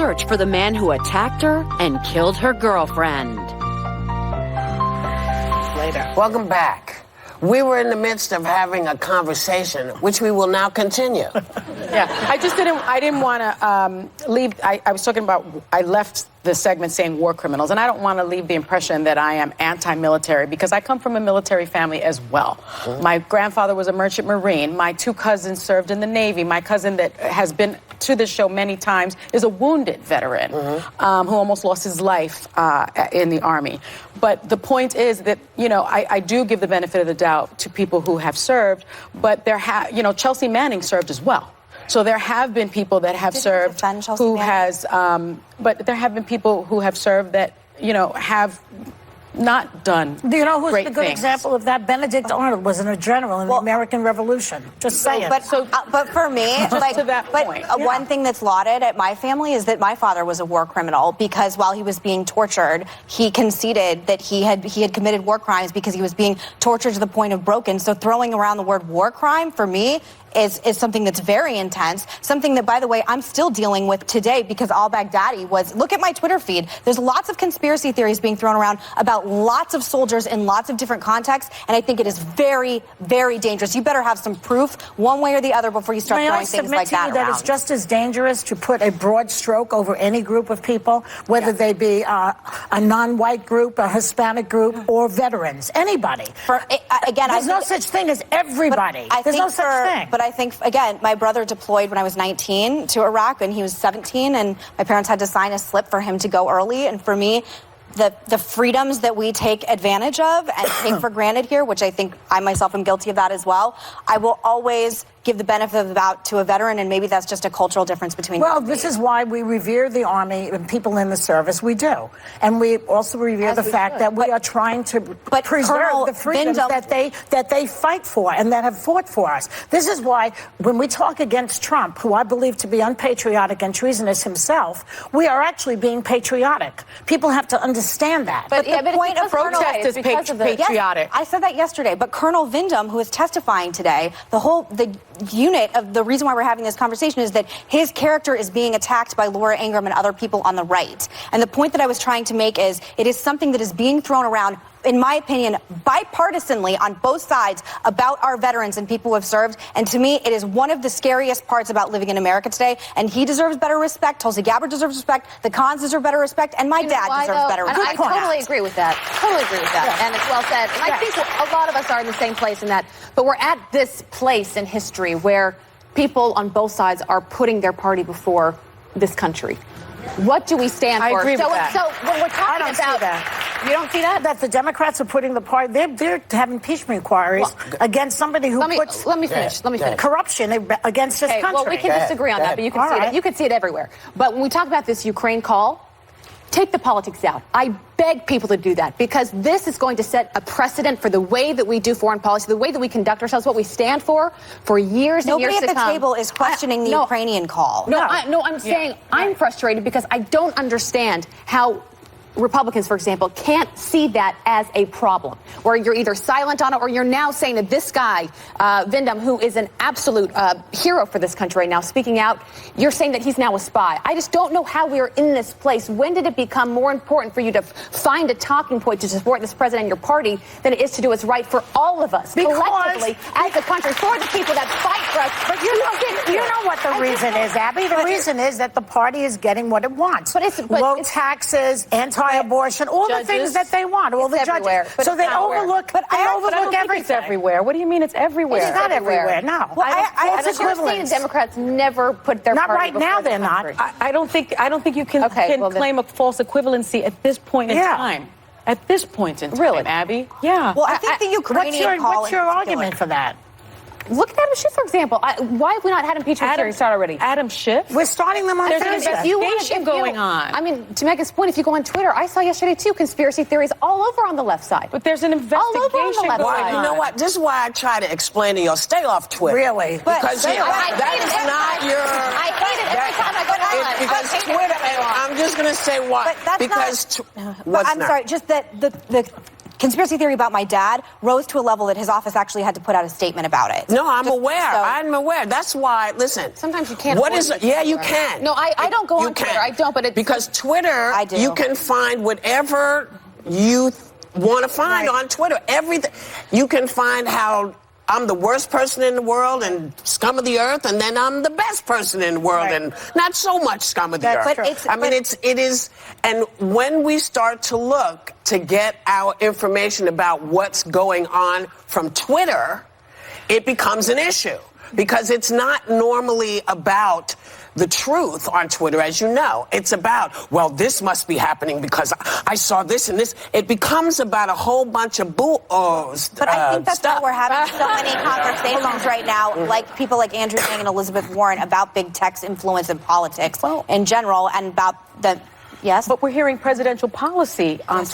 search for the man who attacked her and killed her girlfriend. Later. Welcome back. We were in the midst of having a conversation, which we will now continue. Yeah, I didn't want to leave. I was talking about, I left the segment saying war criminals, and I don't want to leave the impression that I am anti-military, because I come from a military family as well. Mm-hmm. My grandfather was a merchant marine. My 2 cousins served in the Navy. My cousin that has been to this show many times is a wounded veteran, mm-hmm. Who almost lost his life in the Army. But the point is that, I do give the benefit of the doubt to people who have served, but Chelsea Manning served as well. So there have been people that have served who has, but there have been people who have served that, have not done. Do you know who's great a good things. example of that? Benedict Arnold was a general in the American Revolution. Just saying. But for me, one thing that's lauded at my family is that my father was a war criminal, because while he was being tortured, he conceded that he had committed war crimes because he was being tortured to the point of broken. So throwing around the word war crime for me is something that's very intense, something that, by the way, I'm still dealing with today, because al-Baghdadi was, look at my Twitter feed, there's lots of conspiracy theories being thrown around about lots of soldiers in lots of different contexts, and I think it is very, very dangerous. You better have some proof one way or the other before you start throwing things like that around. That it's just as dangerous to put a broad stroke over any group of people, whether they be a non-white group, a Hispanic group, or veterans, anybody. There's no such thing as everybody. There's no such thing. But I think, again, my brother deployed when I was 19 to Iraq, and he was 17, and my parents had to sign a slip for him to go early. And for me, the freedoms that we take advantage of and take for granted here, which I think I myself am guilty of that as well, I will always give the benefit of the doubt to a veteran, and maybe that's just a cultural difference between. Well, this is why we revere the Army and people in the service. We do, and we also revere the fact that we are trying to preserve the freedoms that they fight for and that have fought for us. This is why when we talk against Trump, who I believe to be unpatriotic and treasonous himself, we are actually being patriotic. People have to understand that. But the point of protest is patriotic. Yes, I said that yesterday. But Colonel Vindman, who is testifying today, the unit of the reason why we're having this conversation is that his character is being attacked by Laura Ingraham and other people on the right. And the point that I was trying to make is it is something that is being thrown around, in my opinion, bipartisanly on both sides about our veterans and people who have served. And to me, it is one of the scariest parts about living in America today. And he deserves better respect. Tulsi Gabbard deserves respect. The Khans deserve better respect. And my dad deserves better respect. I totally agree with that. Totally agree with that. Yeah. And it's well said. And I think a lot of us are in the same place in that. But we're at this place in history where people on both sides are putting their party before this country. What do we stand for? I agree with that. So when we're talking about that. You don't see that? That the Democrats are putting the party, they're having impeachment inquiries against somebody who puts let me finish. corruption against this country. Well, we can disagree on that, but you can see it. You can see it everywhere. But when we talk about this Ukraine call, take the politics out. I beg people to do that, because this is going to set a precedent for the way that we do foreign policy, the way that we conduct ourselves, what we stand for years and years to come. Nobody at the table is questioning the Ukrainian call. I'm saying I'm frustrated because I don't understand how Republicans, for example, can't see that as a problem, where you're either silent on it or you're now saying that this guy, Vindman, who is an absolute hero for this country right now, speaking out, you're saying that he's now a spy. I just don't know how we are in this place. When did it become more important for you to find a talking point to support this president and your party than it is to do what's right for all of us, collectively, as a country, for the people that fight for us? But you know what the reason is, Abby? The reason is that the party is getting what it wants. Low taxes, anti-abortion, all the things that they want, all the judges. So they overlook everything. It's everywhere. What do you mean it's everywhere? It's not everywhere. No. It's equivalent. Democrats never put their not party right now. the They're not. I don't think you can claim a false equivalency at this point in time. At this point in time, really, Abby. Yeah. Well, I think the Ukrainian call. What's your argument for that? Look at Adam Schiff, for example. Why have we not had impeachment hearings start already? Adam Schiff? We're starting them on There's Thursday. an investigation going on. I mean, to Meghan's point, if you go on Twitter, I saw yesterday, too, conspiracy theories all over on the left side. But there's an investigation going on. Well, you know what? This is why I try to explain to you. Stay off Twitter. Really? Because that is not your... I hate it every time I go to Because Twitter... I'm just going to say why. But that's because... I'm sorry, just that the conspiracy theory about my dad rose to a level that his office actually had to put out a statement about it. No, I'm aware. I'm aware. That's why, listen. Sometimes you can't. What is it? Yeah, you can. No, I don't go on Twitter. I don't, but it's... Because Twitter, you can find whatever you want to find on Twitter. Everything. You can find how I'm the worst person in the world and scum of the earth, and then I'm the best person in the world and not so much scum of the earth. It is, and when we start to look to get our information about what's going on from Twitter, it becomes an issue because it's not normally about the truth on Twitter, as you know. It's about, well, this must be happening because I saw this and this. It becomes about a whole bunch of But I think that's why we're having so many conversations right now, like people like Andrew Yang and Elizabeth Warren, about big tech's influence in politics in general and about the... Yes? But we're hearing presidential policy on Twitter.